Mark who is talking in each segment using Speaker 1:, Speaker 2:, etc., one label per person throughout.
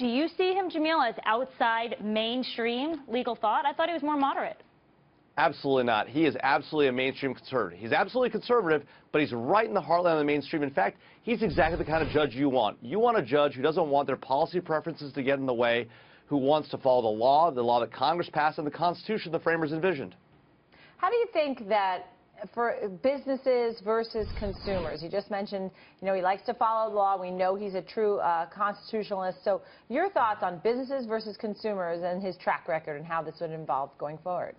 Speaker 1: Do you see him, Jamil, as outside mainstream legal thought? I thought he was more moderate.
Speaker 2: Absolutely not. He is absolutely a mainstream conservative. He's absolutely conservative, but he's right in the heartland of the mainstream. In fact, he's exactly the kind of judge you want. You want a judge who doesn't want their policy preferences to get in the way, who wants to follow the law that Congress passed, and the Constitution the framers envisioned.
Speaker 3: How do you think that for businesses versus consumers? You just mentioned, he likes to follow the law. We know he's a true constitutionalist. So your thoughts on businesses versus consumers and his track record and how this would involve going forward?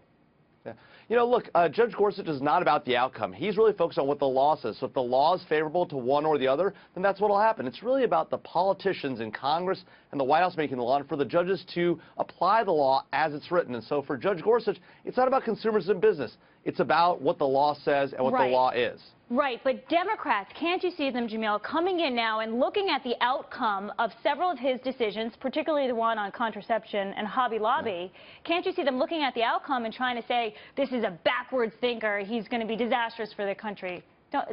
Speaker 2: Yeah. Look, Judge Gorsuch is not about the outcome. He's really focused on what the law says. So if the law is favorable to one or the other, then that's what will happen. It's really about the politicians in Congress and the White House making the law, and for the judges to apply the law as it's written. And so for Judge Gorsuch, it's not about consumers and business. It's about what the law says and what the law is.
Speaker 1: Right, but Democrats, can't you see them, Jamil, coming in now and looking at the outcome of several of his decisions, particularly the one on contraception and Hobby Lobby? Can't you see them looking at the outcome and trying to say, this is a backwards thinker, he's going to be disastrous for the country?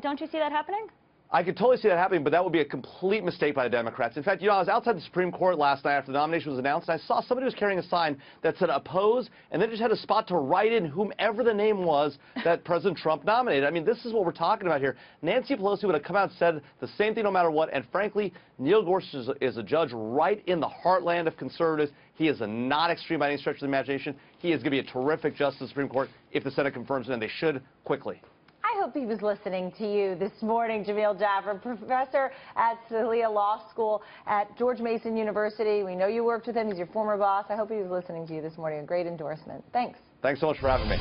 Speaker 1: Don't you see that happening?
Speaker 2: I could totally see that happening, but that would be a complete mistake by the Democrats. In fact, I was outside the Supreme Court last night after the nomination was announced, and I saw somebody who was carrying a sign that said oppose, and then just had a spot to write in whomever the name was that President Trump nominated. I mean, this is what we're talking about here. Nancy Pelosi would have come out and said the same thing no matter what, and frankly, Neil Gorsuch is a judge right in the heartland of conservatives. He is not extreme by any stretch of the imagination. He is going to be a terrific justice of the Supreme Court if the Senate confirms it, and they should quickly.
Speaker 3: I hope he was listening to you this morning, Jamil Jaffer, professor at Scalia Law School at George Mason University. We know you worked with him. He's your former boss. I hope he was listening to you this morning. A great endorsement. Thanks.
Speaker 2: Thanks so much for having me.